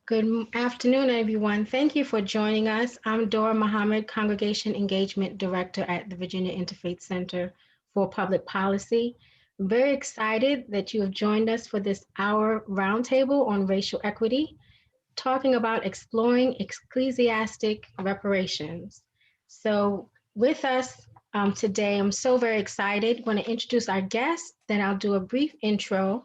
Afternoon, everyone. Thank you for joining us. I'm Dora Muhammad, Congregation Engagement Director at the Virginia Interfaith Center for Public Policy. Very excited that you have joined us for this hour roundtable on racial equity, talking about exploring ecclesiastic reparations. So with us today, I'm so very excited. I want to introduce our guest, then I'll do a brief intro.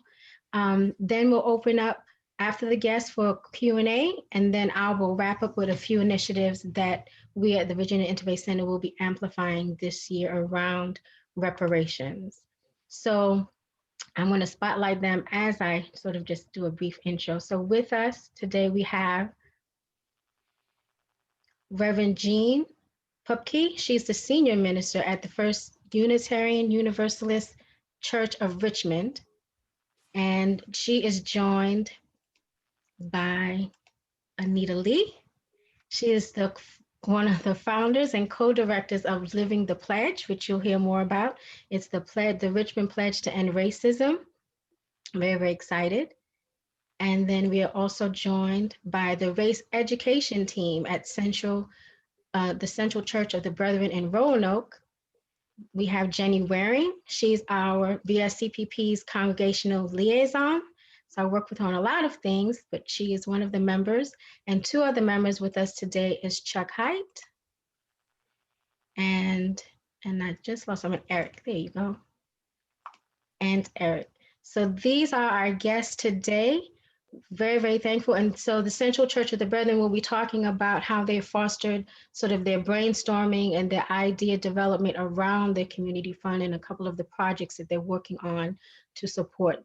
Then we'll open up after the guest for Q&A, and then I will wrap up with a few initiatives that we at the Virginia Interfaith Center will be amplifying this year around reparations. So I'm going to spotlight them as I sort of just do a brief intro. So with us today, we have Reverend Jean Pookie. She's the senior minister at the First Unitarian Universalist Church of Richmond. And she is joined by Anita Lee. She is one of the founders and co-directors of Living the Pledge, which you'll hear more about. It's the Richmond Pledge to End Racism. Very, very excited. And then we are also joined by the race education team at the Central Church of the Brethren in Roanoke. We have Jenny Waring. She's our VSCPP's congregational liaison. So I work with her on a lot of things, but she is one of the members. And two other members with us today is Chuck Height. And I just lost someone, Eric. There you go. And Eric. So these are our guests today. Very, very thankful. And so the Central Church of the Brethren will be talking about how they fostered sort of their brainstorming and their idea development around their community fund and a couple of the projects that they're working on to support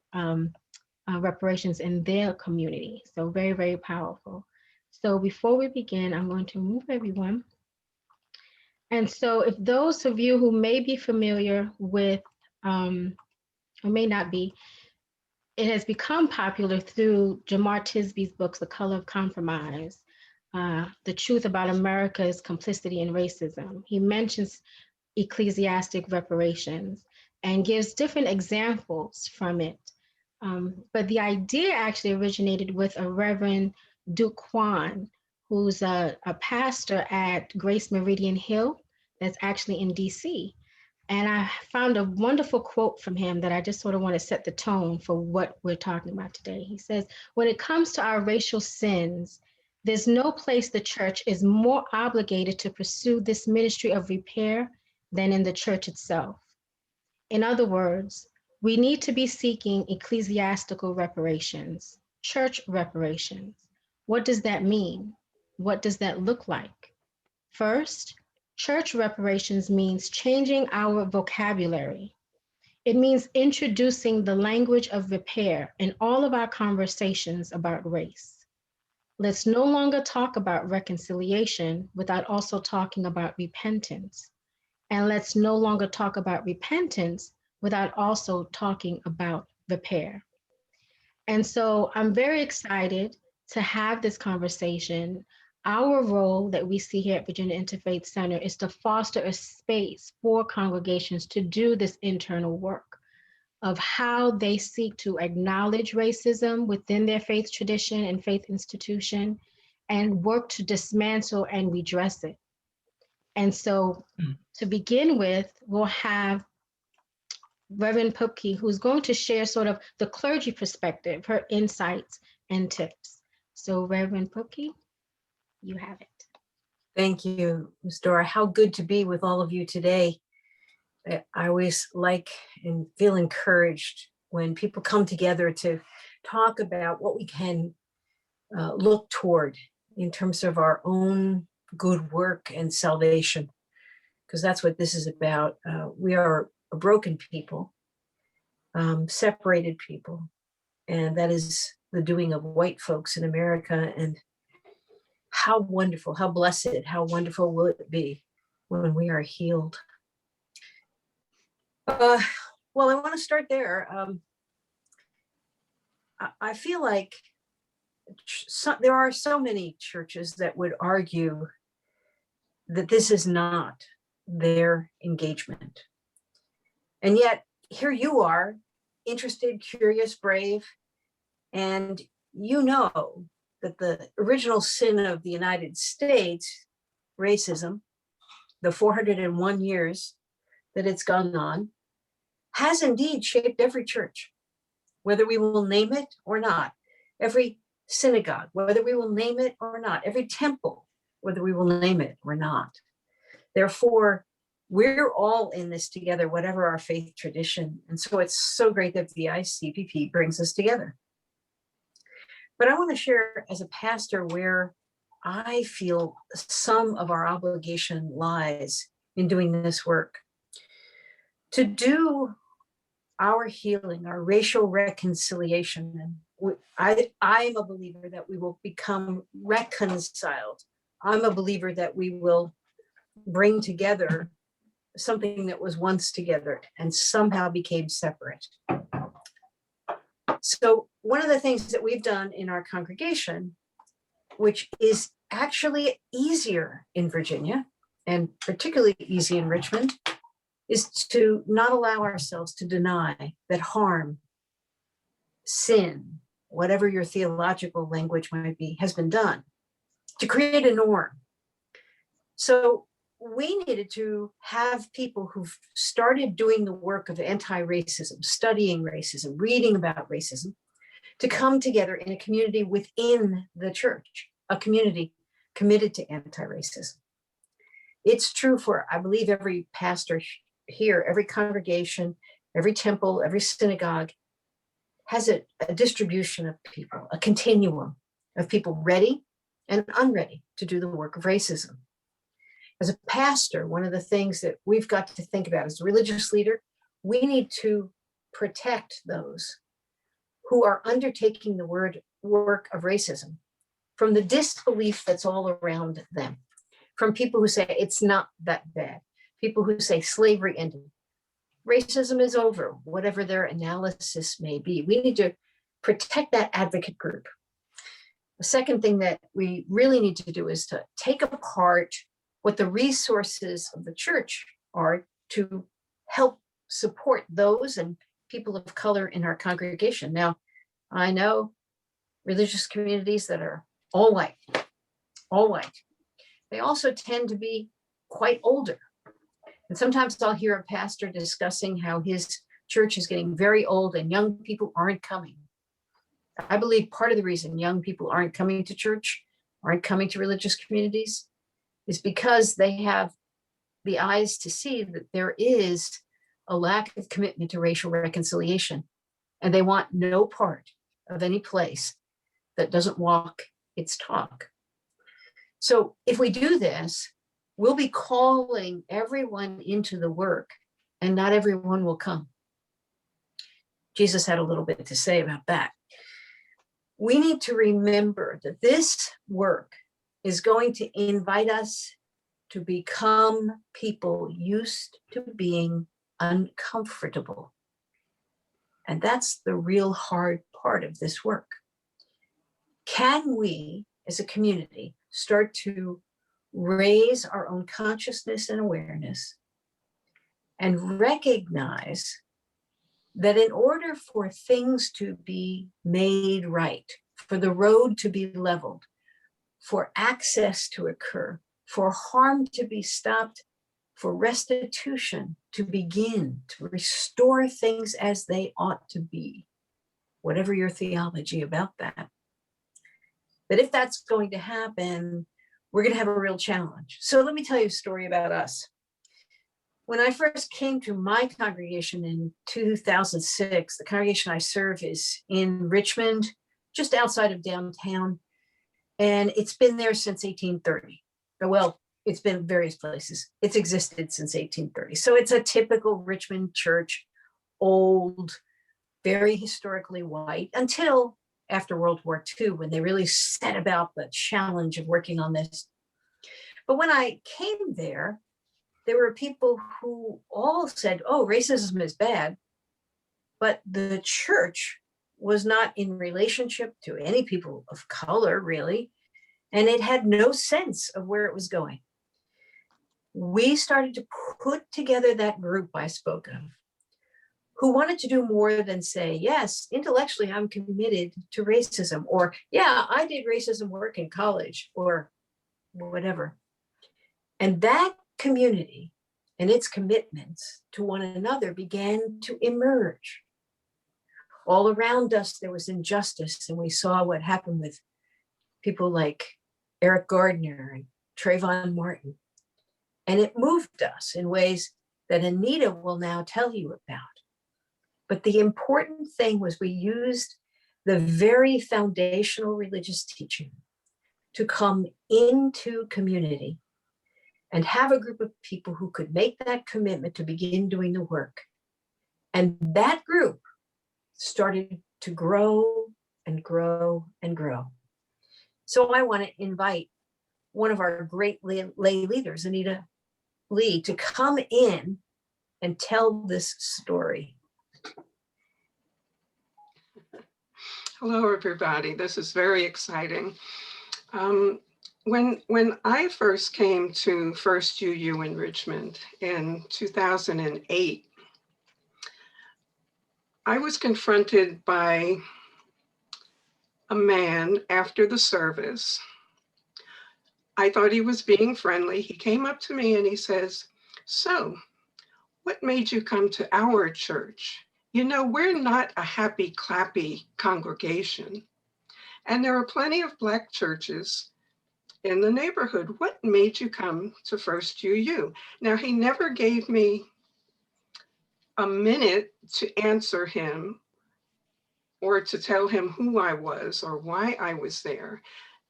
reparations in their community. So very, very powerful. So before we begin, I'm going to move everyone. And so if those of you who may be familiar with, or may not be, it has become popular through Jamar Tisby's books, The Color of Compromise, The Truth About America's Complicity in Racism. He mentions ecclesiastic reparations and gives different examples from it. But the idea actually originated with a Reverend Duke Kwan, who's a pastor at Grace Meridian Hill that's actually in DC. And I found a wonderful quote from him that I just sort of want to set the tone for what we're talking about today. He says, when it comes to our racial sins, there's no place the church is more obligated to pursue this ministry of repair than in the church itself. In other words, we need to be seeking ecclesiastical reparations, church reparations. What does that mean? What does that look like? First, church reparations means changing our vocabulary. It means introducing the language of repair in all of our conversations about race. Let's no longer talk about reconciliation without also talking about repentance. And let's no longer talk about repentance without also talking about repair. And so I'm very excited to have this conversation. Our role that we see here at Virginia Interfaith Center is to foster a space for congregations to do this internal work of how they seek to acknowledge racism within their faith tradition and faith institution and work to dismantle and redress it. And so to begin with, we'll have Reverend Pookie, who's going to share sort of the clergy perspective, her insights and tips. So Reverend Pookie, you have it. Thank you, Ms. Dora. How good to be with all of you today. I always like and feel encouraged when people come together to talk about what we can look toward in terms of our own good work and salvation, because that's what this is about. We are a broken people, separated people, and that is the doing of white folks in America. And how wonderful, how blessed, how wonderful will it be when we are healed? Well, I want to start there. I feel like there are so many churches that would argue that this is not their engagement. And yet, here you are, interested, curious, brave, and you know that the original sin of the United States, racism, the 401 years that it's gone on, has indeed shaped every church, whether we will name it or not, every synagogue, whether we will name it or not, every temple, whether we will name it or not. Therefore, we're all in this together, whatever our faith tradition. And so it's so great that the ICPP brings us together. But I want to share as a pastor where I feel some of our obligation lies in doing this work. To do our healing, our racial reconciliation, and I'm a believer that we will become reconciled. I'm a believer that we will bring together something that was once together and somehow became separate. So one of the things that we've done in our congregation, which is actually easier in Virginia and particularly easy in Richmond, is to not allow ourselves to deny that harm, sin, whatever your theological language might be, has been done, to create a norm. So we needed to have people who've started doing the work of anti-racism, studying racism, reading about racism, to come together in a community within the church, a community committed to anti-racism. It's true for, I believe, every pastor here, every congregation, every temple, every synagogue has a distribution of people, a continuum of people ready and unready to do the work of racism. As a pastor, one of the things that we've got to think about as a religious leader, we need to protect those who are undertaking the work of racism from the disbelief that's all around them, from people who say it's not that bad, people who say slavery ended, racism is over, whatever their analysis may be. We need to protect that advocate group. The second thing that we really need to do is to take apart what the resources of the church are to help support those and people of color in our congregation. Now, I know religious communities that are all white. They also tend to be quite older. And sometimes I'll hear a pastor discussing how his church is getting very old and young people aren't coming. I believe part of the reason young people aren't coming to church, aren't coming to religious communities, is because they have the eyes to see that there is a lack of commitment to racial reconciliation, and they want no part of any place that doesn't walk its talk. So if we do this, we'll be calling everyone into the work, and not everyone will come. Jesus had a little bit to say about that. We need to remember that this work is going to invite us to become people used to being uncomfortable. And that's the real hard part of this work. Can we, as a community, start to raise our own consciousness and awareness and recognize that in order for things to be made right, for the road to be leveled, for access to occur, for harm to be stopped, for restitution to begin, to restore things as they ought to be, whatever your theology about that. But if that's going to happen, we're going to have a real challenge. So let me tell you a story about us. When I first came to my congregation in 2006, the congregation I serve is in Richmond, just outside of downtown. And it's been there since 1830. Well, it's been various places. It's existed since 1830. So it's a typical Richmond church, old, very historically white, until after World War II, when they really set about the challenge of working on this. But when I came there were people who all said, oh, racism is bad, but the church was not in relationship to any people of color, really, and it had no sense of where it was going. We started to put together that group I spoke of, who wanted to do more than say, yes, intellectually, I'm committed to racism, or yeah, I did racism work in college, or whatever. And that community and its commitments to one another began to emerge. All around us, there was injustice, and we saw what happened with people like Eric Gardner and Trayvon Martin. And it moved us in ways that Anita will now tell you about. But the important thing was we used the very foundational religious teaching to come into community and have a group of people who could make that commitment to begin doing the work. And that group started to grow and grow and grow. So I want to invite one of our great lay leaders, Anita Lee, to come in and tell this story. Hello, everybody. This is very exciting. When I first came to First UU in Richmond in 2008, I was confronted by a man after the service. I thought he was being friendly. He came up to me and he says, "So, what made you come to our church? You know, we're not a happy, clappy congregation. And there are plenty of Black churches in the neighborhood. What made you come to First UU?" Now, he never gave me a minute to answer him or to tell him who I was or why I was there.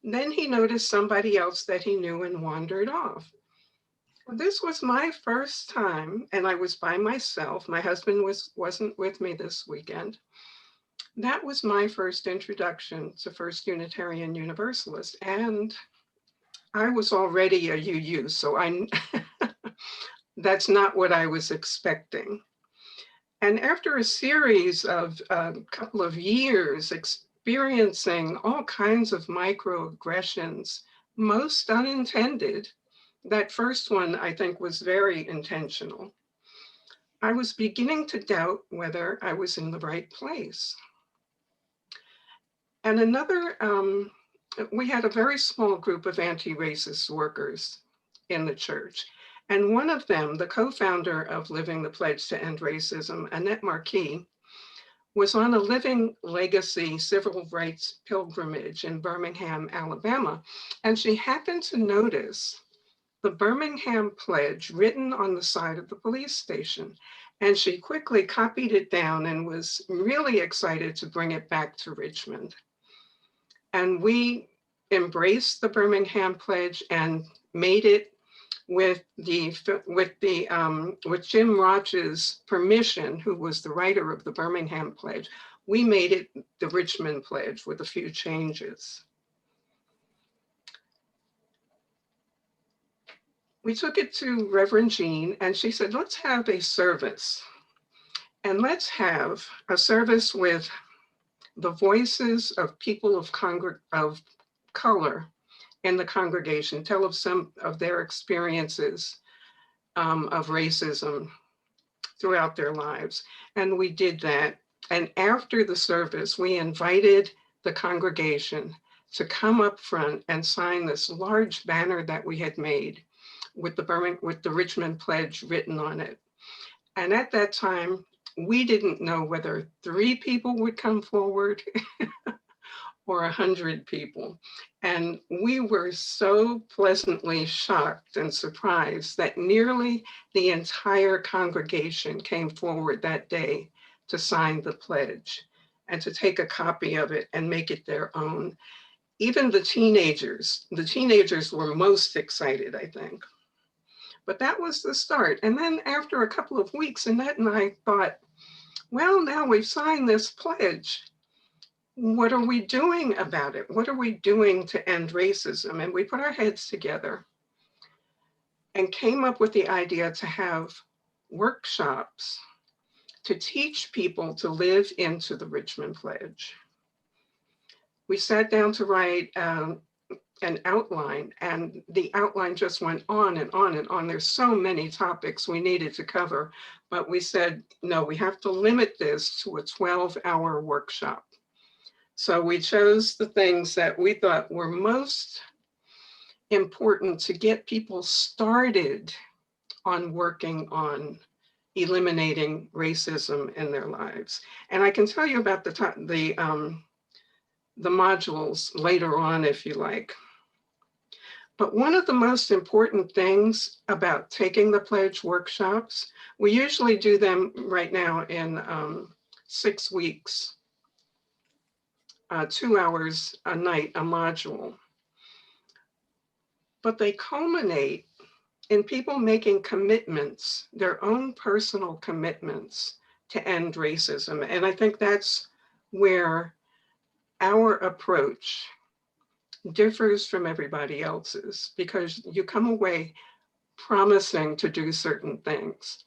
Then he noticed somebody else that he knew and wandered off. This was my first time, and I was by myself. My husband wasn't with me this weekend. That was my first introduction to First Unitarian Universalist, and I was already a UU, so that's not what I was expecting. And after a series of a couple of years experiencing all kinds of microaggressions, most unintended, that first one I think was very intentional, I was beginning to doubt whether I was in the right place. And we had a very small group of anti-racist workers in the church. And one of them, the co-founder of Living the Pledge to End Racism, Annette Marquis, was on a Living Legacy civil rights pilgrimage in Birmingham, Alabama. And she happened to notice the Birmingham Pledge written on the side of the police station. And she quickly copied it down and was really excited to bring it back to Richmond. And we embraced the Birmingham Pledge and made it with Jim Roch's permission, who was the writer of the Birmingham Pledge. We made it the Richmond Pledge with a few changes. We took it to Reverend Jean, and she said, "Let's have a service. And let's have a service with the voices of people of color in the congregation, tell of some of their experiences of racism throughout their lives." And we did that. And after the service, we invited the congregation to come up front and sign this large banner that we had made with the Richmond Pledge written on it. And at that time, we didn't know whether 3 people would come forward or 100 people. And we were so pleasantly shocked and surprised that nearly the entire congregation came forward that day to sign the pledge and to take a copy of it and make it their own. Even the teenagers were most excited, I think. But that was the start. And then after a couple of weeks, Annette and I thought, well, now we've signed this pledge. What are we doing about it? What are we doing to end racism? And we put our heads together and came up with the idea to have workshops to teach people to live into the Richmond Pledge. We sat down to write an outline, and the outline just went on and on and on. There's so many topics we needed to cover, but we said, no, we have to limit this to a 12-hour workshop. So we chose the things that we thought were most important to get people started on working on eliminating racism in their lives. And I can tell you about the modules later on, if you like. But one of the most important things about taking the pledge workshops, we usually do them right now in 6 weeks, 2 hours a night, a module. But they culminate in people making commitments, their own personal commitments to end racism. And I think that's where our approach differs from everybody else's, because you come away promising to do certain things,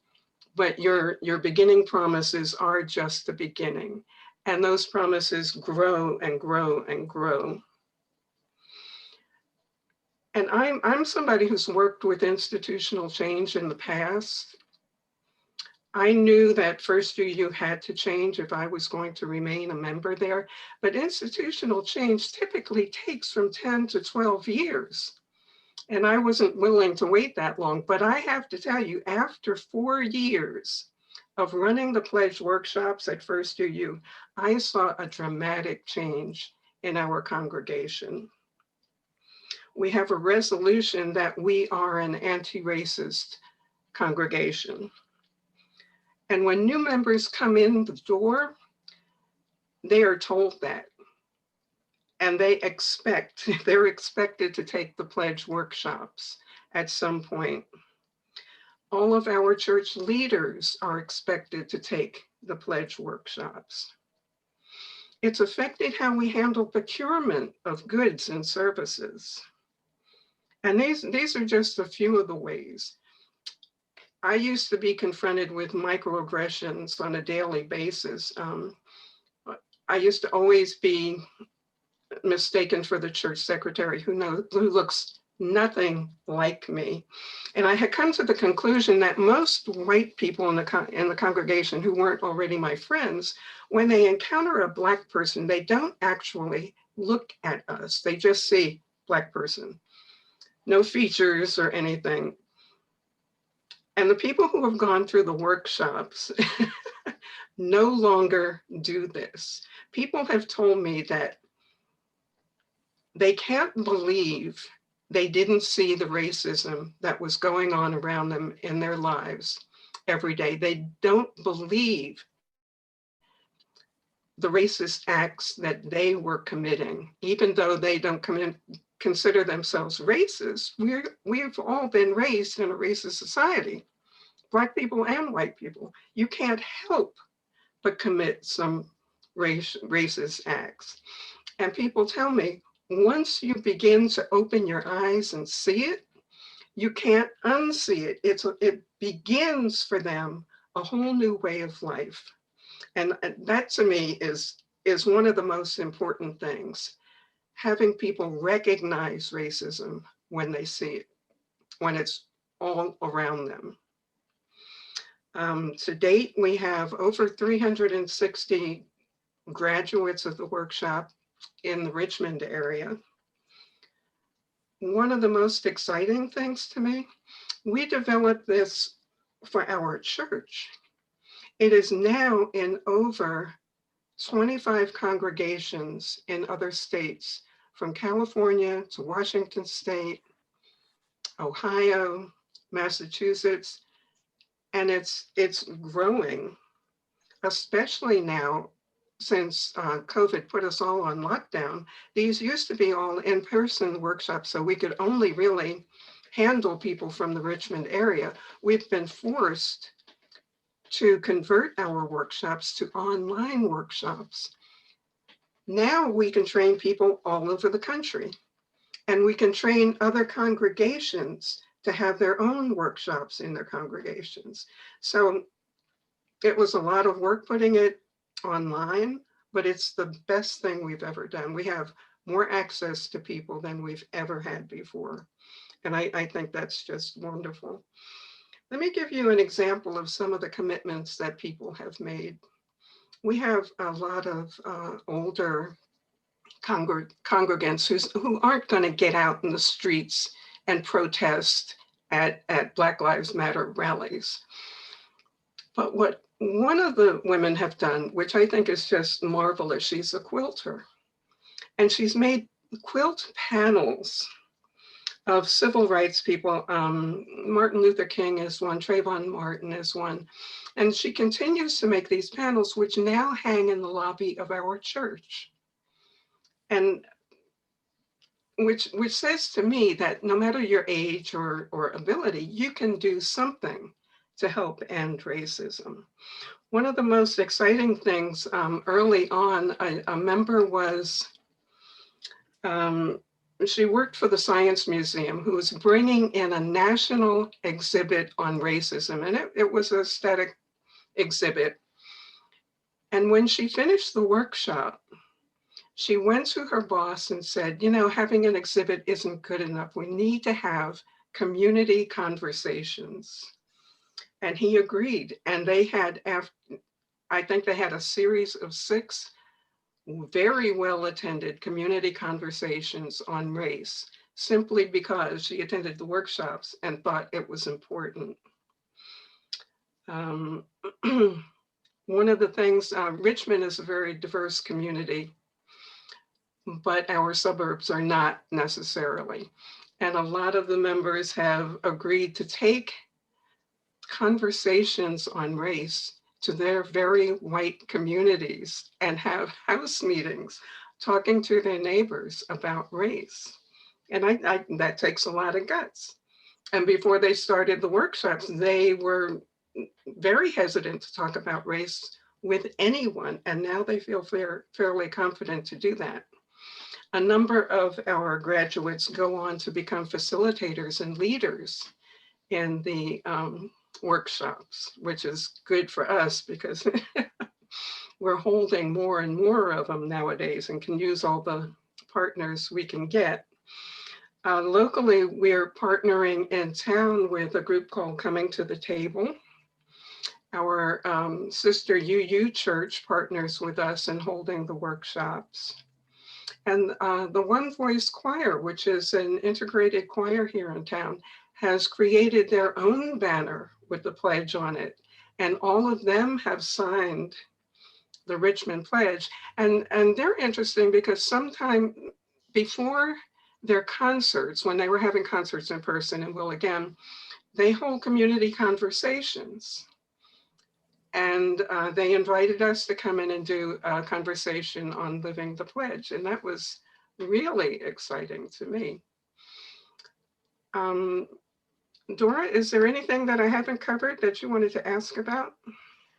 but your beginning promises are just the beginning, and those promises grow and grow and grow. And I'm somebody who's worked with institutional change in the past. I knew that First UU had to change if I was going to remain a member there, but institutional change typically takes from 10 to 12 years. And I wasn't willing to wait that long, but I have to tell you, after 4 years of running the pledge workshops at First UU, I saw a dramatic change in our congregation. We have a resolution that we are an anti-racist congregation. And when new members come in the door, they are told that. And they're expected to take the pledge workshops at some point. All of our church leaders are expected to take the pledge workshops. It's affected how we handle procurement of goods and services. And these are just a few of the ways. I used to be confronted with microaggressions on a daily basis. I used to always be mistaken for the church secretary who looks nothing like me. And I had come to the conclusion that most white people in the congregation who weren't already my friends, when they encounter a Black person, they don't actually look at us. They just see Black person, no features or anything. And the people who have gone through the workshops no longer do this. People have told me that they can't believe they didn't see the racism that was going on around them in their lives every day. They don't believe the racist acts that they were committing, even though they don't consider themselves racist. We've all been raised in a racist society, Black people and white people. You can't help but commit some racist acts. And people tell me, once you begin to open your eyes and see it, you can't unsee it. It begins for them a whole new way of life. And that to me is one of the most important things, having people recognize racism when they see it, when it's all around them. To date, we have over 360 graduates of the workshop in the Richmond area. One of the most exciting things to me, we developed this for our church. It is now in over 25 congregations in other states, from California to Washington State, Ohio, Massachusetts, and it's growing, especially now since COVID put us all on lockdown. These used to be all in-person workshops, so we could only really handle people from the Richmond area. We've been forced to convert our workshops to online workshops. Now we can train people all over the country, and we can train other congregations to have their own workshops in their congregations. So it was a lot of work putting it online, but it's the best thing we've ever done. We have more access to people than we've ever had before. And I think that's just wonderful. Let me give you an example of some of the commitments that people have made. We have a lot of older congregants who aren't going to get out in the streets and protest at Black Lives Matter rallies. But what one of the women have done, which I think is just marvelous, she's a quilter, and she's made quilt panels of civil rights people. Martin Luther King is one, Trayvon Martin is one. And she continues to make these panels, which now hang in the lobby of our church. And which says to me that no matter your age or ability, you can do something to help end racism. One of the most exciting things early on, a member was, she worked for the Science Museum, who was bringing in a national exhibit on racism, and it was a static exhibit. And when she finished the workshop, she went to her boss and said, you know, having an exhibit isn't good enough. We need to have community conversations. And he agreed. And they had, I think they had a series of 6 very well-attended community conversations on race, simply because she attended the workshops and thought it was important. One of the things, Richmond is a very diverse community, but our suburbs are not necessarily. And a lot of the members have agreed to take conversations on race to their very white communities and have house meetings talking to their neighbors about race. And that takes a lot of guts. And before they started the workshops, they were very hesitant to talk about race with anyone. And now they feel fairly confident to do that. A number of our graduates go on to become facilitators and leaders in the workshops, which is good for us because we're holding more and more of them nowadays and can use all the partners we can get. Locally, we're partnering in town with a group called Coming to the Table. Our sister UU Church partners with us in holding the workshops. And the One Voice Choir, which is an integrated choir here in town, has created their own banner with the pledge on it. And all of them have signed the Richmond Pledge. And they're interesting because sometime before their concerts, when they were having concerts in person and will again, they hold community conversations. And they invited us to come in and do a conversation on living the pledge. And that was really exciting to me. Dora, is there anything that I haven't covered that you wanted to ask about?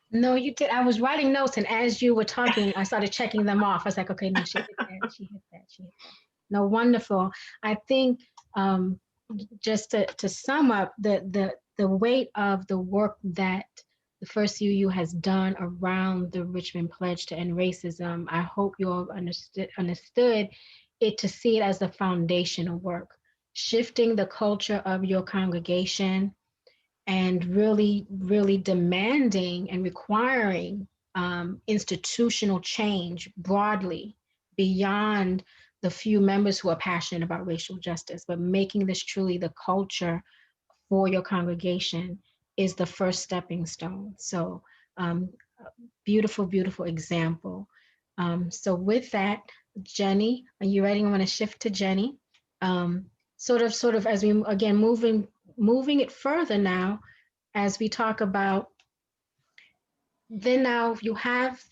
No, you did. I was writing notes, and as you were talking, I started checking them off. I was like, okay, no, she hit that, she hit that, she hit that. No, wonderful. I think just to sum up, the weight of the work that the First UU has done around the Richmond Pledge to End Racism, I hope you all understood it to see it as the foundational work, shifting the culture of your congregation and really, really demanding and requiring institutional change broadly beyond the few members who are passionate about racial justice, but making this truly the culture for your congregation is the first stepping stone. So beautiful, beautiful example. So with that, Jenny, are you ready? I'm going to shift to Jenny. Sort of as we, again, moving it further now, as we talk about, then now you have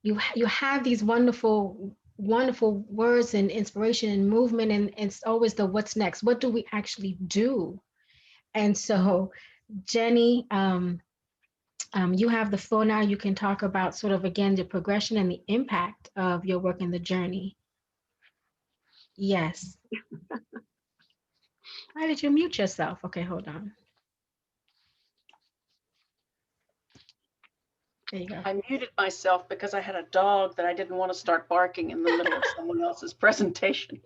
these wonderful words and inspiration and movement, and it's always the what's next. What do we actually do? And so, Jenny, you have the floor now. You can talk about sort of, again, the progression and the impact of your work in the journey. Yes. Why did you mute yourself? Okay, hold on. There you go. I muted myself because I had a dog that I didn't want to start barking in the middle of someone else's presentation.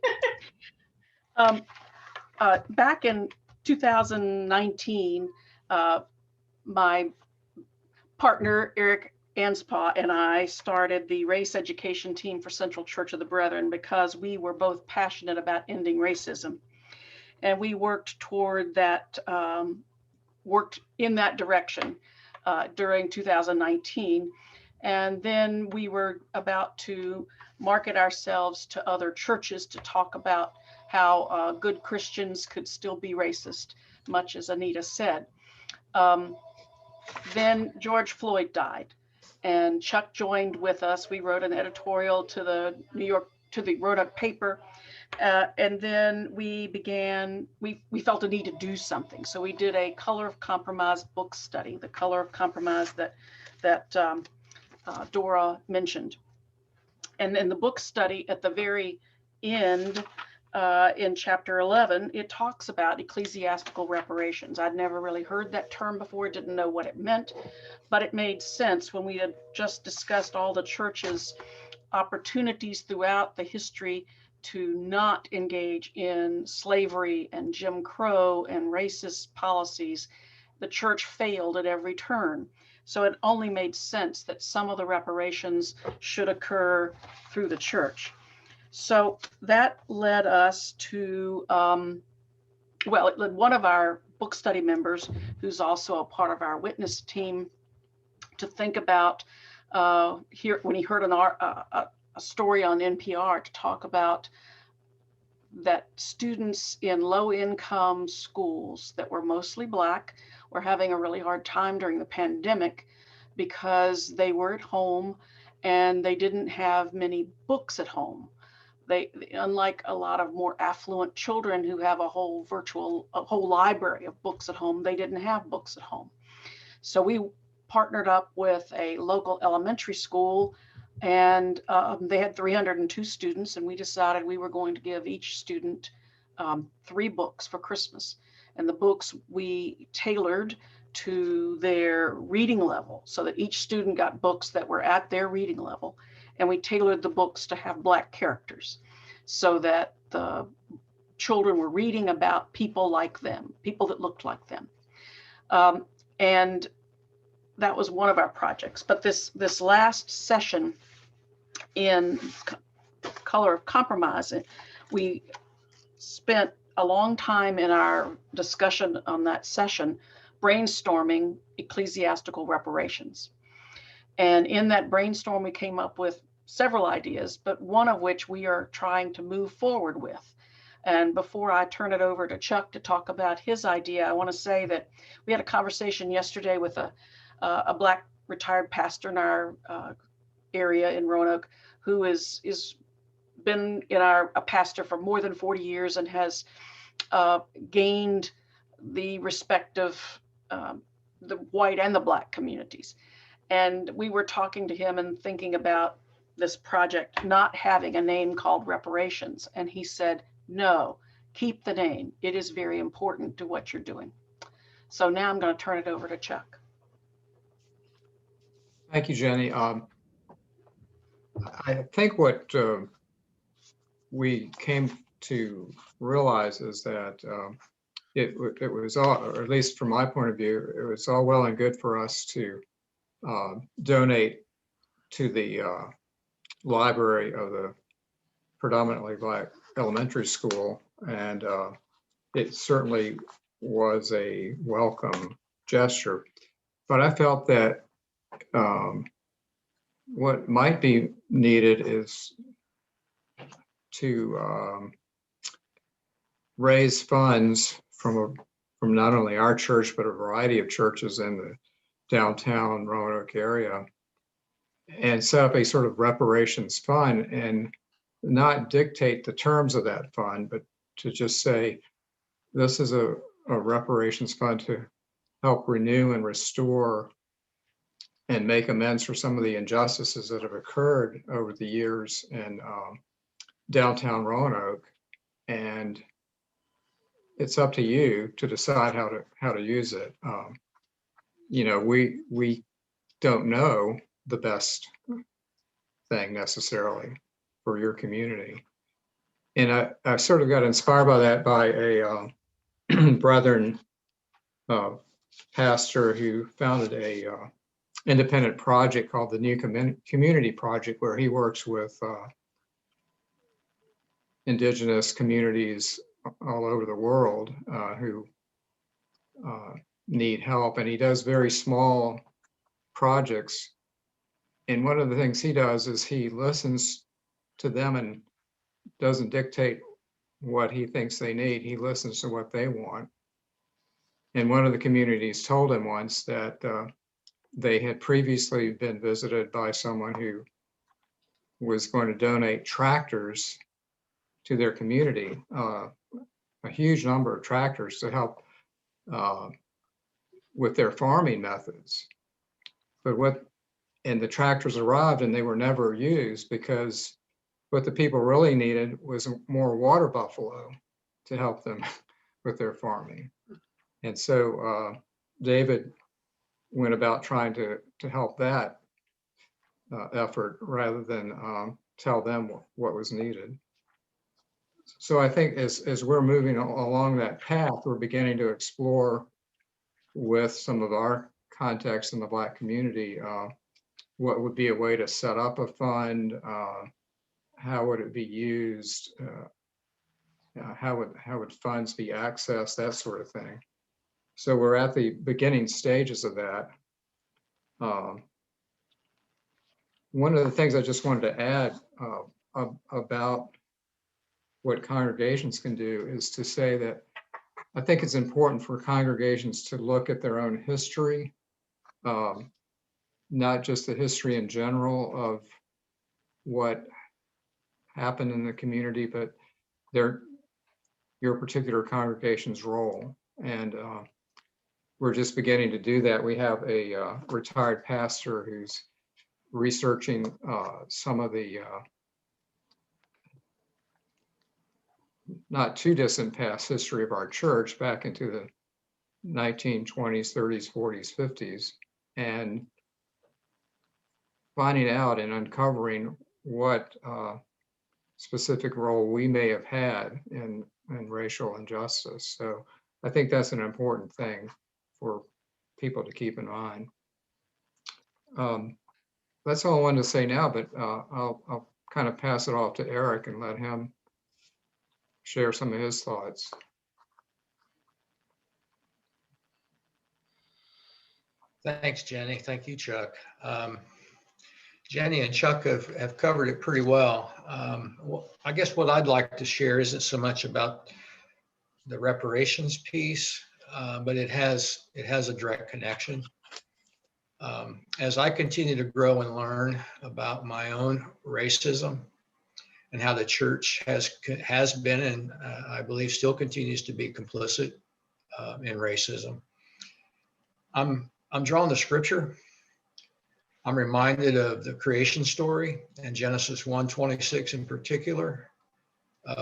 Back in 2019, my partner, Eric Anspaugh, and I started the race education team for Central Church of the Brethren because we were both passionate about ending racism. And we worked toward that, worked in that direction during 2019. And then we were about to market ourselves to other churches to talk about how good Christians could still be racist, much as Anita said. Then George Floyd died, and Chuck joined with us. We wrote an editorial to the Roanoke paper. And then we felt a need to do something. So we did a Color of Compromise book study, the Color of Compromise that Dora mentioned. And in the book study at the very end, in chapter 11, it talks about ecclesiastical reparations. I'd never really heard that term before, didn't know what it meant, but it made sense when we had just discussed all the church's opportunities throughout the history to not engage in slavery and Jim Crow and racist policies. The church failed at every turn. So it only made sense that some of the reparations should occur through the church. So that led us to, well, it led one of our book study members, who's also a part of our witness team, to think about, when he heard a story on NPR to talk about that students in low-income schools that were mostly Black were having a really hard time during the pandemic because they were at home and they didn't have many books at home. They, unlike a lot of more affluent children who have a whole library of books at home, they didn't have books at home. So we partnered up with a local elementary school, and they had 302 students, and we decided we were going to give each student 3 books for Christmas. And the books we tailored to their reading level so that each student got books that were at their reading level. And we tailored the books to have Black characters so that the children were reading about people like them, people that looked like them. And that was one of our projects. But this last session in Color of Compromise, we spent a long time in our discussion on that session brainstorming ecclesiastical reparations. And in that brainstorm, we came up with several ideas, but one of which we are trying to move forward with. And before I turn it over to Chuck to talk about his idea, I want to say that we had a conversation yesterday with a Black retired pastor in our area in Roanoke, who is been a pastor for more than 40 years and has gained the respect of the white and the Black communities. And we were talking to him and thinking about this project not having a name called reparations. And he said, no, keep the name. It is very important to what you're doing. So now I'm going to turn it over to Chuck. Thank you, Jenny. I think what we came to realize is that it was all, or at least from my point of view, it was all well and good for us to donate to the library of the predominantly Black elementary school. And it certainly was a welcome gesture. But I felt that what might be needed is to raise funds from not only our church, but a variety of churches in the downtown Roanoke area, and set up a sort of reparations fund and not dictate the terms of that fund, but to just say, this is a reparations fund to help renew and restore and make amends for some of the injustices that have occurred over the years in downtown Roanoke. And it's up to you to decide how to use it. You know, we don't know the best thing necessarily for your community. And I sort of got inspired by that by a brethren pastor who founded a independent project called the New Community Project, where he works with indigenous communities all over the world who need help. And he does very small projects. And one of the things he does is he listens to them and doesn't dictate what he thinks they need. He listens to what they want. And one of the communities told him once that they had previously been visited by someone who was going to donate tractors to their community, a huge number of tractors to help with their farming methods. And the tractors arrived and they were never used because what the people really needed was more water buffalo to help them with their farming. And so David went about trying to help that effort rather than tell them what was needed. So I think as we're moving along that path, we're beginning to explore with some of our contacts in the Black community, what would be a way to set up a fund, how would it be used, how would funds be accessed, that sort of thing. So we're at the beginning stages of that. One of the things I just wanted to add about what congregations can do is to say that I think it's important for congregations to look at their own history, not just the history in general of what happened in the community, but your particular congregation's role. And we're just beginning to do that. We have a retired pastor who's researching some of the not too distant past history of our church back into the 1920s, 30s, 40s, 50s, and finding out and uncovering what specific role we may have had in racial injustice. So I think that's an important thing for people to keep in mind. That's all I wanted to say now, but I'll kind of pass it off to Eric and let him share some of his thoughts. Thanks, Jenny. Thank you, Chuck. Jenny and Chuck have covered it pretty well. I guess what I'd like to share isn't so much about the reparations piece, but it has a direct connection. As I continue to grow and learn about my own racism and how the church has been and I believe still continues to be complicit in racism, I'm drawn to scripture. I'm reminded of the creation story and Genesis 1:26 in particular,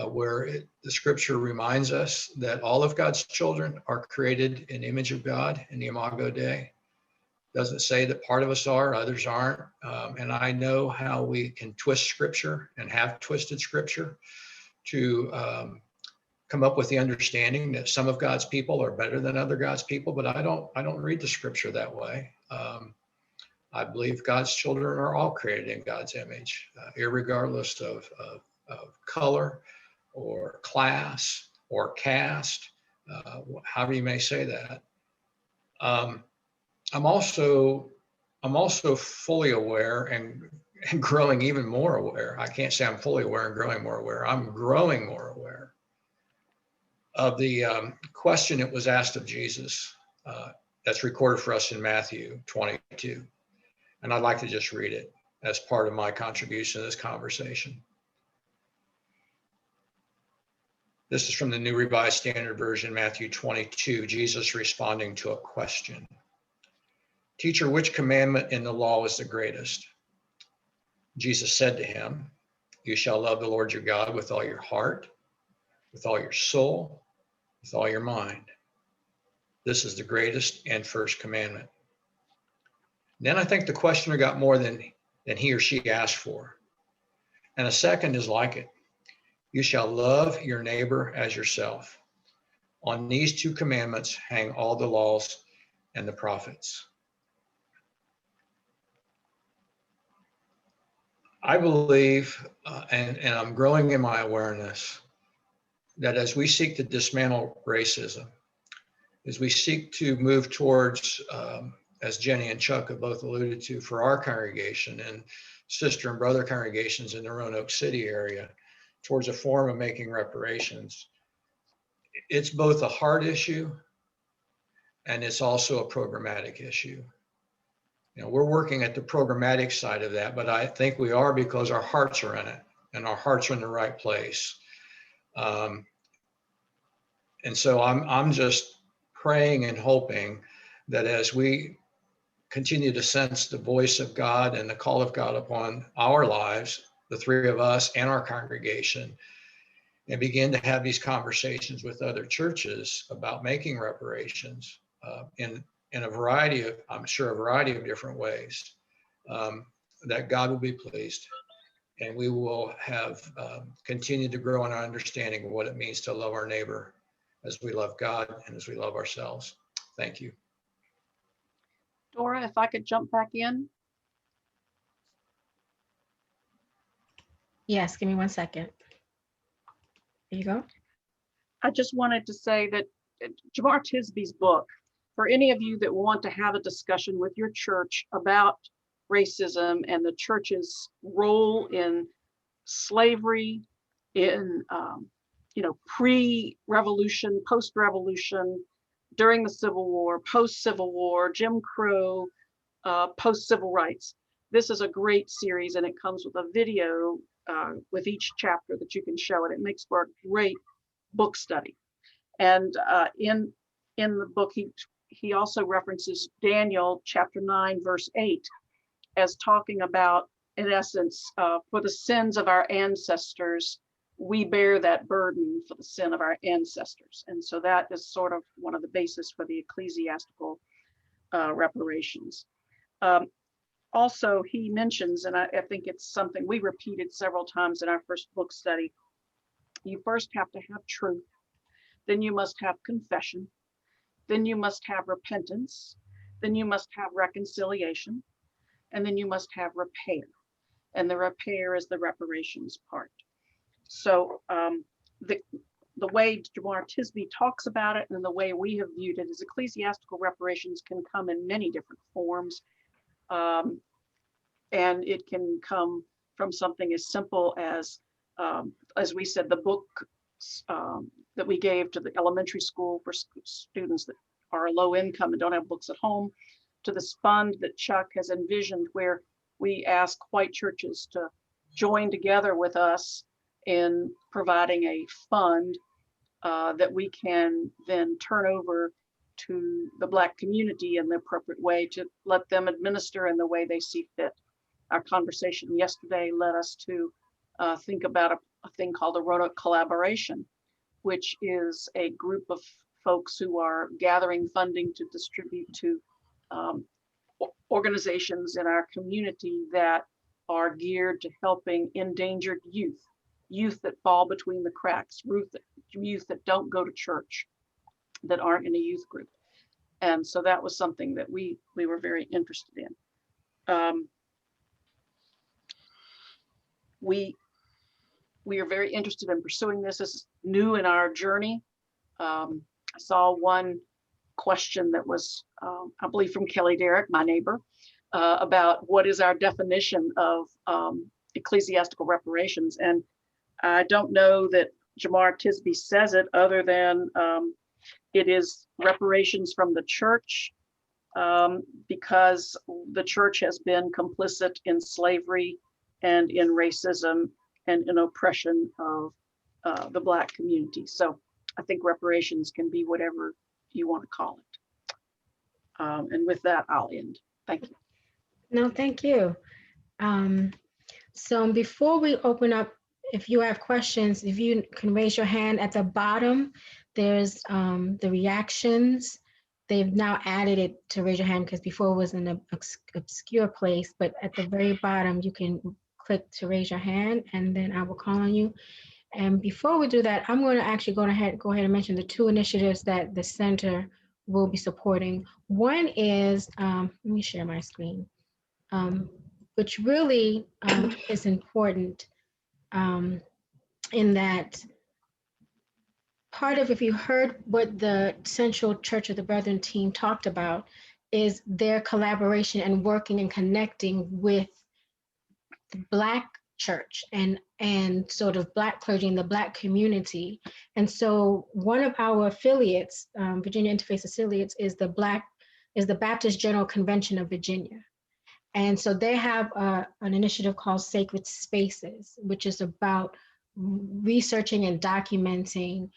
where the scripture reminds us that all of God's children are created in the image of God in the Imago Dei. Doesn't say that part of us are, others aren't. And I know how we can twist scripture and have twisted scripture to come up with the understanding that some of God's people are better than other God's people, but I don't read the scripture that way. I believe God's children are all created in God's image, irregardless of color or class or caste, however you may say that. I'm also fully aware and growing even more aware. I can't say I'm fully aware and growing more aware. I'm growing more aware of the question that was asked of Jesus that's recorded for us in Matthew 22. And I'd like to just read it as part of my contribution to this conversation. This is from the New Revised Standard Version, Matthew 22, Jesus responding to a question. Teacher, which commandment in the law is the greatest? Jesus said to him, you shall love the Lord your God with all your heart, with all your soul, with all your mind. This is the greatest and first commandment. Then I think the questioner got more than he or she asked for. And a second is like it. You shall love your neighbor as yourself. On these two commandments hang all the laws and the prophets. I believe, and I'm growing in my awareness, that as we seek to dismantle racism, as we seek to move towards, as Jenny and Chuck have both alluded to, for our congregation and sister and brother congregations in the Roanoke City area, towards a form of making reparations, it's both a hard issue and it's also a programmatic issue. You know, we're working at the programmatic side of that, but I think we are because our hearts are in it and our hearts are in the right place. And so I'm just praying and hoping that as we continue to sense the voice of God and the call of God upon our lives, the three of us and our congregation, and begin to have these conversations with other churches about making reparations in a variety of, I'm sure, a variety of different ways, that God will be pleased. And we will have continued to grow in our understanding of what it means to love our neighbor as we love God and as we love ourselves. Thank you. Dora, if I could jump back in. Yes, give me 1 second. There you go. I just wanted to say that Jamar Tisby's book, for any of you that want to have a discussion with your church about racism and the church's role in slavery, in pre-revolution, post-revolution, during the Civil War, post-Civil War, Jim Crow, post-civil rights. This is a great series, and it comes with a video with each chapter that you can show it. It makes for a great book study. And in the book, he also references Daniel chapter 9, verse 8, as talking about, in essence, for the sins of our ancestors, we bear that burden for the sin of our ancestors. And so that is sort of one of the basis for the ecclesiastical reparations. Also, he mentions, and I think it's something we repeated several times in our first book study, you first have to have truth, then you must have confession, then you must have repentance, then you must have reconciliation, and then you must have repair. And the repair is the reparations part. So the way Jamar Tisby talks about it and the way we have viewed it is ecclesiastical reparations can come in many different forms. And it can come from something as simple as we said, the book that we gave to the elementary school for students that are low income and don't have books at home, to this fund that Chuck has envisioned where we ask white churches to join together with us in providing a fund that we can then turn over to the Black community in the appropriate way to let them administer in the way they see fit. Our conversation yesterday led us to think about a thing called the Roanoke Collaboration, which is a group of folks who are gathering funding to distribute to organizations in our community that are geared to helping endangered youth that fall between the cracks, youth that don't go to church, that aren't in a youth group. And so that was something that we were very interested in. We are very interested in pursuing this. This is new in our journey. I saw one question that was, I believe from Kelly Derrick, my neighbor, about what is our definition of ecclesiastical reparations. And I don't know that Jamar Tisby says it other than it is reparations from the church because the church has been complicit in slavery and in racism and in oppression of the Black community. So I think reparations can be whatever you want to call it. And with that, I'll end. Thank you. No, thank you. So before we open up, if you have questions, if you can raise your hand at the bottom, there's the reactions they've now added it to raise your hand, because before it was in an obscure place, but at the very bottom, you can click to raise your hand, and then I will call on you. And before we do that, I'm going to actually go ahead and mention the two initiatives that the center will be supporting. One is, let me share my screen, which really is important in that part of, if you heard what the Central Church of the Brethren team talked about, is their collaboration and working and connecting with the Black church and sort of Black clergy in the Black community. And so one of our affiliates, Virginia Interfaith Affiliates, is the Baptist General Convention of Virginia. And so they have an initiative called Sacred Spaces, which is about researching and documenting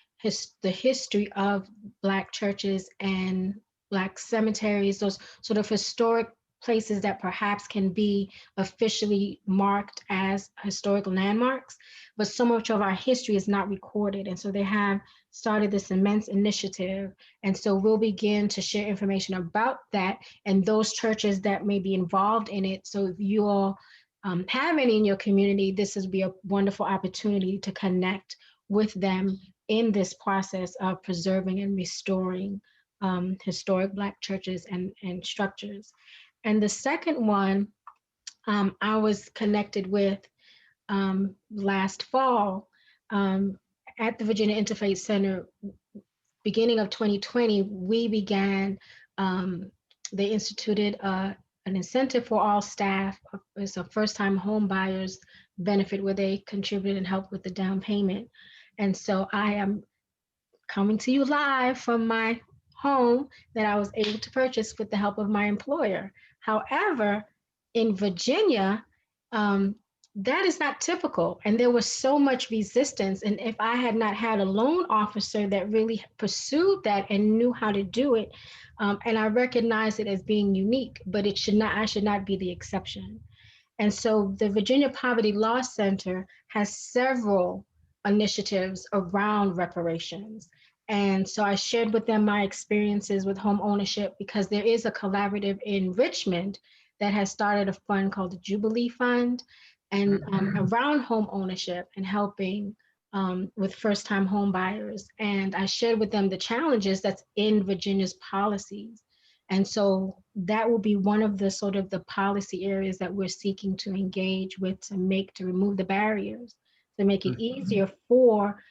the history of Black churches and Black cemeteries, those sort of historic places that perhaps can be officially marked as historical landmarks, but so much of our history is not recorded. And so they have started this immense initiative. And so we'll begin to share information about that and those churches that may be involved in it. So if you all have any in your community, this would be a wonderful opportunity to connect with them in this process of preserving and restoring historic Black churches and structures. And the second one I was connected with last fall at the Virginia Interfaith Center. Beginning of 2020, we began, they instituted an incentive for all staff. It's a first-time home buyers benefit where they contribute and help with the down payment. And so I am coming to you live from my home that I was able to purchase with the help of my employer. However, in Virginia, that is not typical. And there was so much resistance. And if I had not had a loan officer that really pursued that and knew how to do it, and I recognize it as being unique, but I should not be the exception. And so the Virginia Poverty Law Center has several initiatives around reparations. And so I shared with them my experiences with home ownership, because there is a collaborative in Richmond that has started a fund called the Jubilee Fund, and around home ownership and helping with first-time home buyers. And I shared with them the challenges that's in Virginia's policies. And so that will be one of the sort of the policy areas that we're seeking to engage with, to remove the barriers, to make it easier for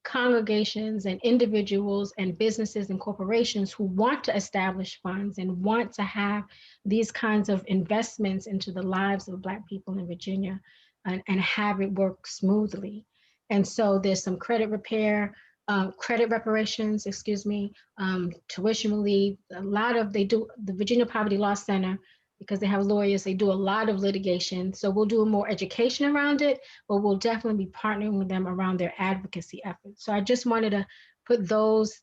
congregations and individuals and businesses and corporations who want to establish funds and want to have these kinds of investments into the lives of Black people in Virginia and have it work smoothly. And so there's some credit reparations, tuition relief, the Virginia Poverty Law Center, because they have lawyers, they do a lot of litigation. So we'll do more education around it, but we'll definitely be partnering with them around their advocacy efforts. So I just wanted to put those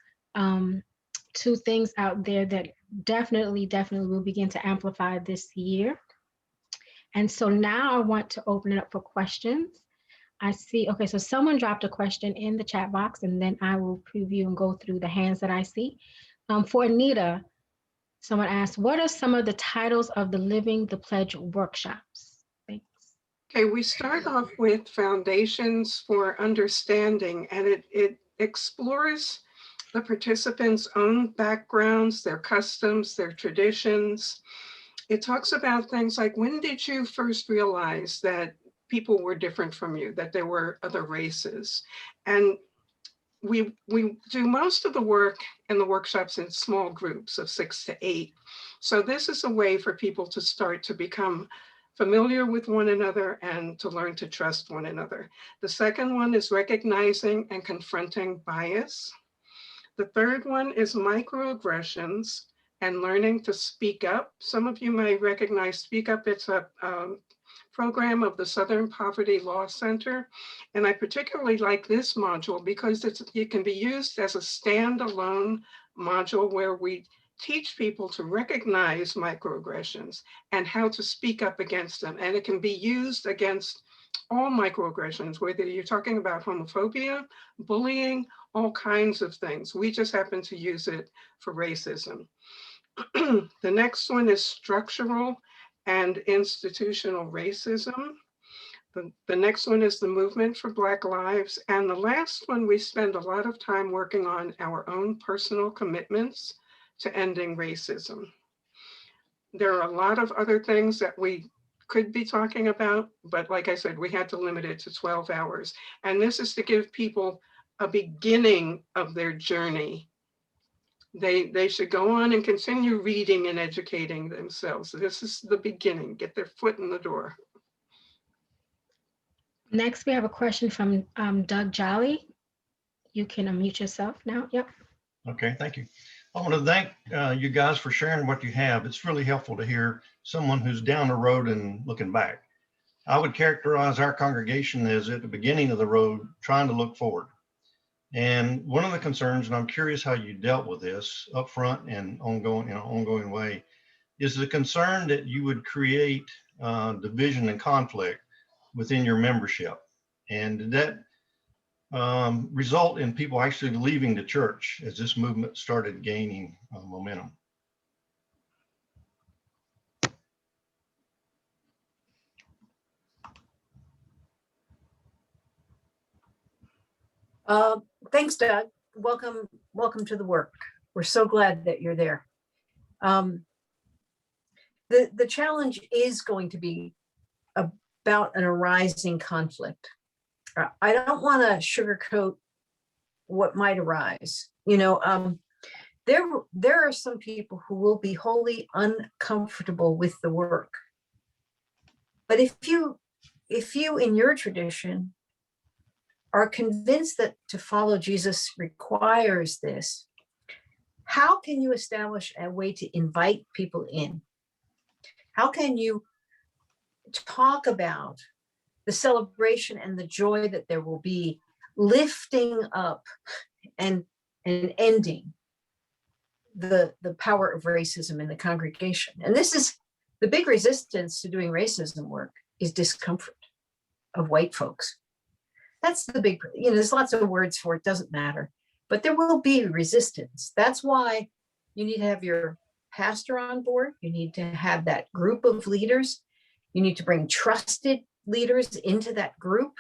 two things out there that definitely will begin to amplify this year. And so now I want to open it up for questions. I see, okay, so someone dropped a question in the chat box, and then I will preview and go through the hands that I see. For Anita, someone asked, what are some of the titles of the Living the Pledge workshops? Thanks. Okay, we start off with Foundations for Understanding, and it explores the participants' own backgrounds, their customs, their traditions. It talks about things like, when did you first realize that people were different from you, that there were other races? And we do most of the work in the workshops in small groups of 6 to 8. So this is a way for people to start to become familiar with one another and to learn to trust one another. The second one is recognizing and confronting bias. The third one is microaggressions and learning to speak up. Some of you may recognize Speak Up. It's a program of the Southern Poverty Law Center. And I particularly like this module because it can be used as a standalone module where we teach people to recognize microaggressions and how to speak up against them. And it can be used against all microaggressions, whether you're talking about homophobia, bullying, all kinds of things. We just happen to use it for racism. The next one is structural and institutional racism. The next one is the movement for Black lives. And the last one, we spend a lot of time working on our own personal commitments to ending racism. There are a lot of other things that we could be talking about, but like I said, we had to limit it to 12 hours. And this is to give people a beginning of their journey. They should go on and continue reading and educating themselves. This is the beginning, get their foot in the door. Next, we have a question from Doug Jolly. You can unmute yourself now. Yep. Okay, thank you. I want to thank you guys for sharing what you have. It's really helpful to hear someone who's down the road and looking back. I would characterize our congregation as at the beginning of the road, trying to look forward. And one of the concerns, and I'm curious how you dealt with this up front and ongoing, in an ongoing way, is the concern that you would create division and conflict within your membership. And did that result in people actually leaving the church as this movement started gaining momentum? Thanks, Doug. Welcome to the work. We're so glad that you're there. The challenge is going to be about an arising conflict. I don't want to sugarcoat what might arise. You know, there are some people who will be wholly uncomfortable with the work. But if you in your tradition are convinced that to follow Jesus requires this, how can you establish a way to invite people in? How can you talk about the celebration and the joy that there will be, lifting up and ending the power of racism in the congregation? And this is the big resistance to doing racism work, is discomfort of white folks. That's the big, you know, there's lots of words for it, doesn't matter, but there will be resistance. That's why you need to have your pastor on board. You need to have that group of leaders. You need to bring trusted leaders into that group.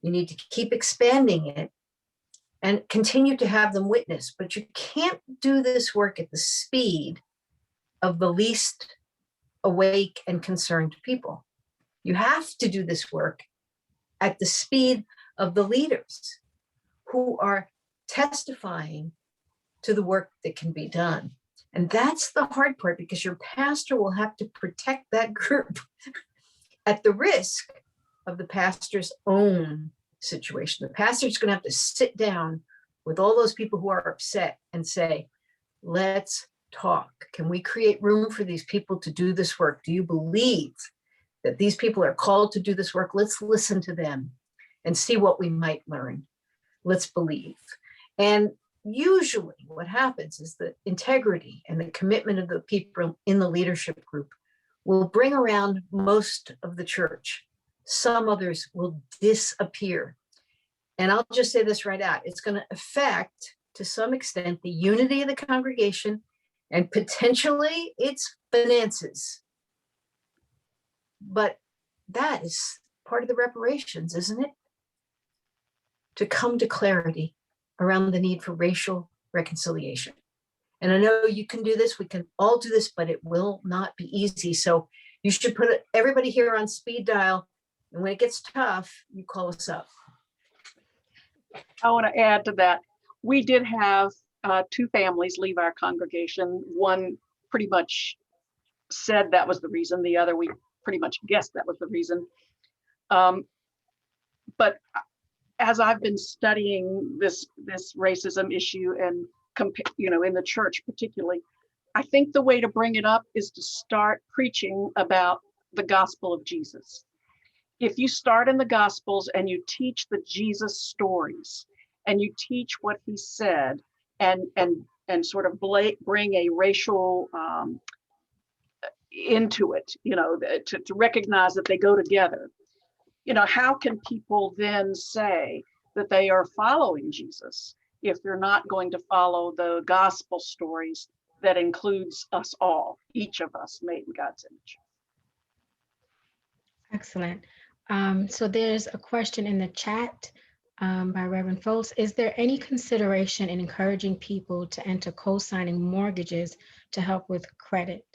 You need to keep expanding it and continue to have them witness, but you can't do this work at the speed of the least awake and concerned people. You have to do this work at the speed of the leaders who are testifying to the work that can be done. And that's the hard part, because your pastor will have to protect that group at the risk of the pastor's own situation. The pastor's going to have to sit down with all those people who are upset and say, let's talk. Can we create room for these people to do this work? Do you believe that these people are called to do this work? Let's listen to them and see what we might learn. Let's believe. And usually what happens is the integrity and the commitment of the people in the leadership group will bring around most of the church. Some others will disappear. And I'll just say this right out. It's going to affect, to some extent, the unity of the congregation and potentially its finances. But that is part of the reparations, isn't it? To come to clarity around the need for racial reconciliation. And I know you can do this, we can all do this, but it will not be easy. So you should put everybody here on speed dial. And when it gets tough, you call us up. I want to add to that. We did have 2 families leave our congregation. One pretty much said that was the reason. The other, we pretty much guessed that was the reason. But as I've been studying this racism issue and in the church particularly, I think the way to bring it up is to start preaching about the gospel of Jesus. If you start in the Gospels and you teach the Jesus stories and you teach what he said and sort of bring a racial into it, to recognize that they go together, how can people then say that they are following Jesus if you're not going to follow the gospel stories that includes us all, each of us made in God's image. Excellent. So there's a question in the chat by Reverend Foltz. Is there any consideration in encouraging people to enter co-signing mortgages to help with credit?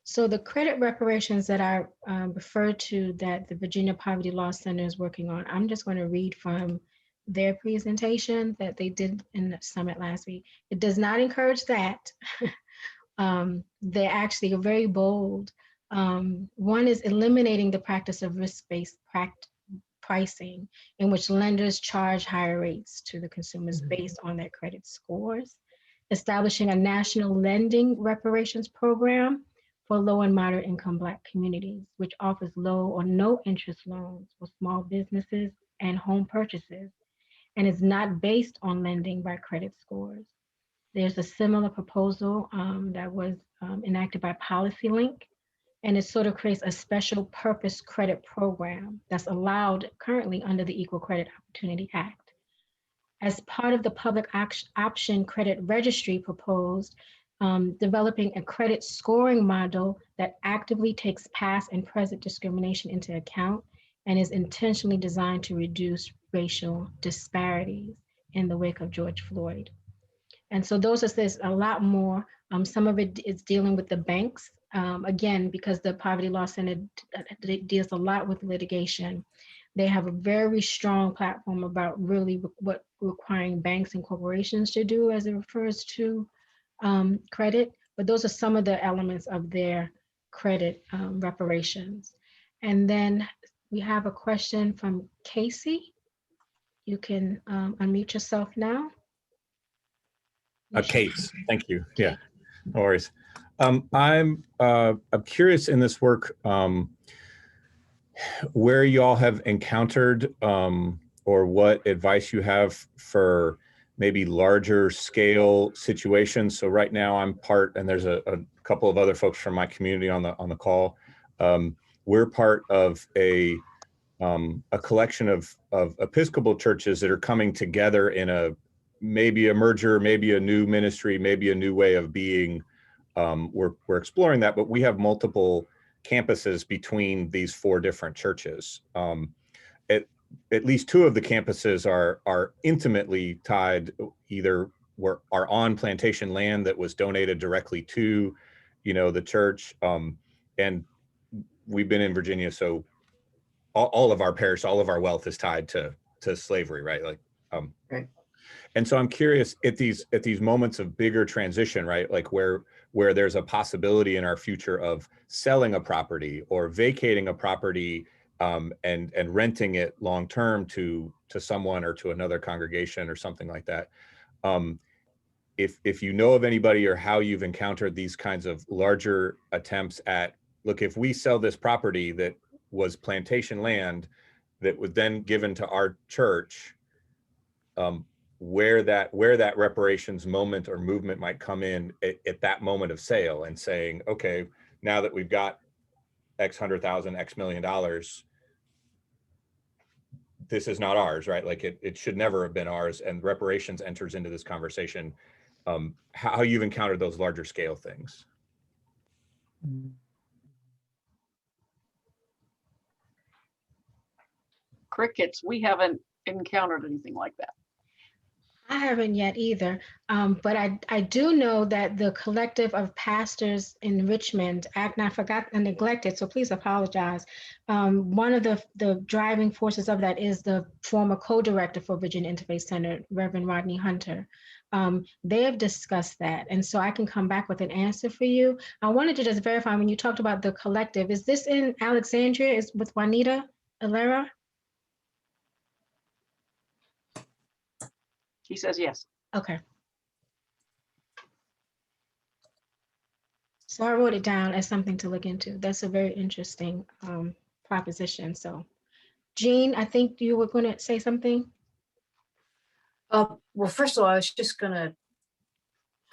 So the credit reparations that I referred to that the Virginia Poverty Law Center is working on, I'm just going to read from their presentation that they did in the summit last week. It does not encourage that. They're actually very bold. One is eliminating the practice of risk-based pricing, in which lenders charge higher rates to the consumers based on their credit scores. Establishing a national lending reparations program for low and moderate income Black communities, which offers low or no interest loans for small businesses and home purchases, and is not based on lending by credit scores. There's a similar proposal that was enacted by PolicyLink, and it sort of creates a special purpose credit program that's allowed currently under the Equal Credit Opportunity Act. As part of the public option credit registry proposed, developing a credit scoring model that actively takes past and present discrimination into account and is intentionally designed to reduce racial disparities in the wake of George Floyd. And so there's a lot more. Some of it is dealing with the banks. Again, because the Poverty Law Center deals a lot with litigation, they have a very strong platform about really what requiring banks and corporations to do as it refers to credit. But those are some of the elements of their credit reparations. And then we have a question from Casey. You can unmute yourself now. Kate, thank you. Yeah, no worries. I'm curious in this work where you all have encountered or what advice you have for maybe larger scale situations. So right now I'm part, and there's a couple of other folks from my community on the call. We're part of a collection of Episcopal churches that are coming together in maybe a merger, maybe a new ministry, maybe a new way of being. We're exploring that, but we have multiple campuses between these 4 different churches. At least 2 of the campuses are intimately tied, either are on plantation land that was donated directly to, the church. And we've been in Virginia, so all of our parish, all of our wealth is tied to slavery, right? Like, Right. And so I'm curious at these moments of bigger transition, right? Like where there's a possibility in our future of selling a property or vacating a property and renting it long term to someone or to another congregation or something like that. If you know of anybody or how you've encountered these kinds of larger attempts at, look, if we sell this property that was plantation land that was then given to our church, where that reparations moment or movement might come in at that moment of sale and saying, okay, now that we've got X $100,000, X $1 million, this is not ours, right? Like it should never have been ours, and reparations enters into this conversation. How you've encountered those larger scale things. Crickets, we haven't encountered anything like that. I haven't yet either, but I do know that the collective of pastors in Richmond, I forgot and neglected, so please apologize. One of the driving forces of that is the former co-director for Virginia Interfaith Center, Reverend Rodney Hunter. They have discussed that, and so I can come back with an answer for you. I wanted to just verify, when you talked about the collective, is this in Alexandria? Is with Juanita Alera? He says yes. Okay. So I wrote it down as something to look into. That's a very interesting proposition. So, Jean, I think you were going to say something. Well, first of all, I was just going to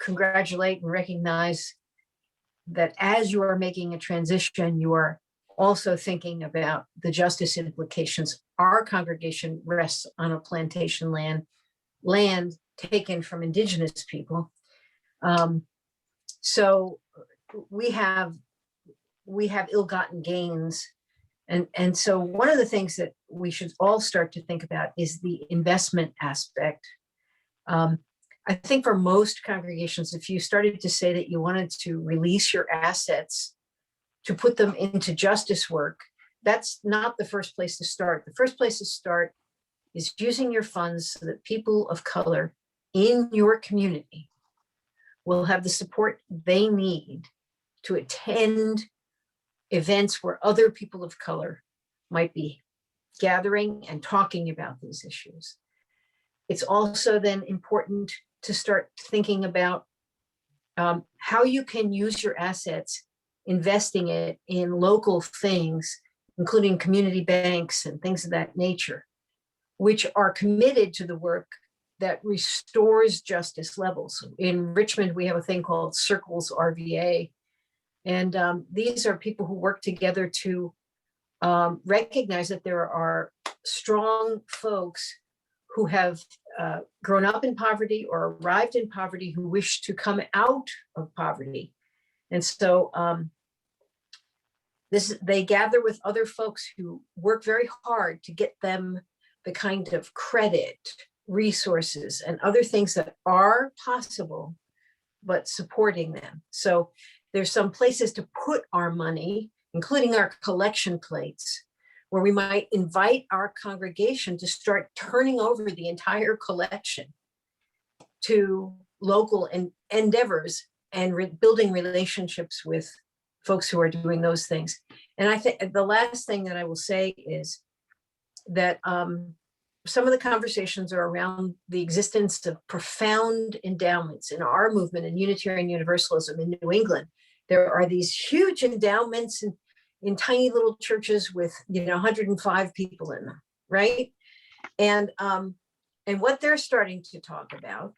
congratulate and recognize that as you are making a transition, you are also thinking about the justice implications. Our congregation rests on a plantation land taken from indigenous people. So we have ill-gotten gains. And so one of the things that we should all start to think about is the investment aspect. I think for most congregations, if you started to say that you wanted to release your assets to put them into justice work, that's not the first place to start. The first place to start is using your funds so that people of color in your community will have the support they need to attend events where other people of color might be gathering and talking about these issues. It's also then important to start thinking about how you can use your assets, investing it in local things, including community banks and things of that nature, which are committed to the work that restores justice levels. In Richmond, we have a thing called Circles RVA. And these are people who work together to recognize that there are strong folks who have grown up in poverty or arrived in poverty who wish to come out of poverty. And so they gather with other folks who work very hard to get them the kind of credit, resources, and other things that are possible, but supporting them. So there's some places to put our money, including our collection plates, where we might invite our congregation to start turning over the entire collection to local endeavors and building relationships with folks who are doing those things. And I think the last thing that I will say is that some of the conversations are around the existence of profound endowments. In our movement in Unitarian Universalism in New England, there are these huge endowments in tiny little churches with 105 people in them, right? And what they're starting to talk about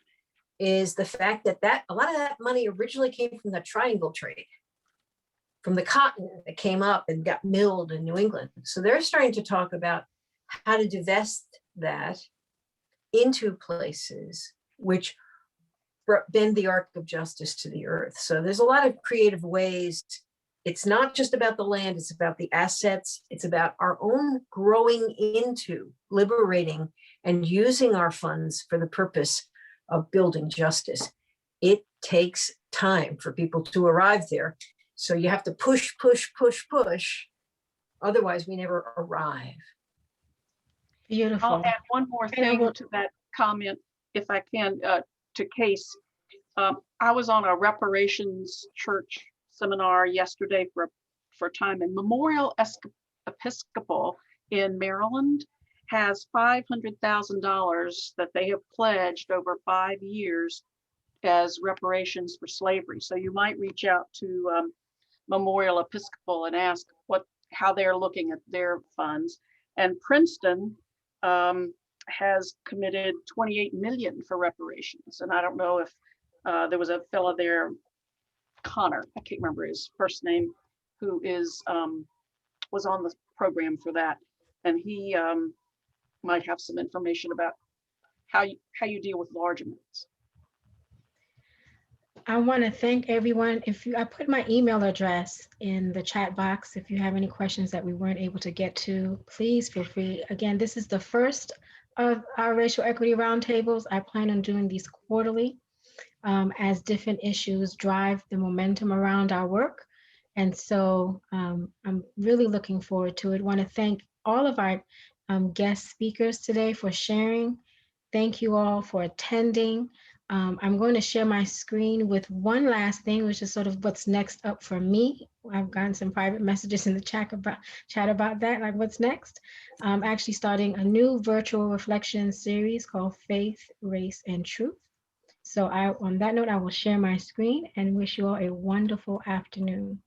is the fact that a lot of that money originally came from the triangle trade, from the cotton that came up and got milled in New England. So they're starting to talk about how to divest that into places which bend the arc of justice to the earth. So there's a lot of creative ways. It's not just about the land, it's about the assets. It's about our own growing into, liberating, and using our funds for the purpose of building justice. It takes time for people to arrive there. So you have to push, push, push, push. Otherwise, we never arrive. Beautiful. I'll add one more thing to that comment, if I can, to Case. I was on a reparations church seminar yesterday for a time, and Memorial Episcopal in Maryland has $500,000 that they have pledged over 5 years as reparations for slavery. So you might reach out to Memorial Episcopal and ask how they're looking at their funds. And Princeton has committed $28 million for reparations. And I don't know if there was a fellow there, Connor, I can't remember his first name, who was on the program for that. And he might have some information about how you deal with large amounts. I want to thank everyone. I put my email address in the chat box. If you have any questions that we weren't able to get to, please feel free. Again, this is the first of our racial equity roundtables. I plan on doing these quarterly as different issues drive the momentum around our work. And so I'm really looking forward to it. I want to thank all of our guest speakers today for sharing. Thank you all for attending. I'm going to share my screen with one last thing, which is sort of what's next up for me. I've gotten some private messages in the chat about that, like what's next. I'm actually starting a new virtual reflection series called Faith, Race, and Truth. So on that note, I will share my screen and wish you all a wonderful afternoon.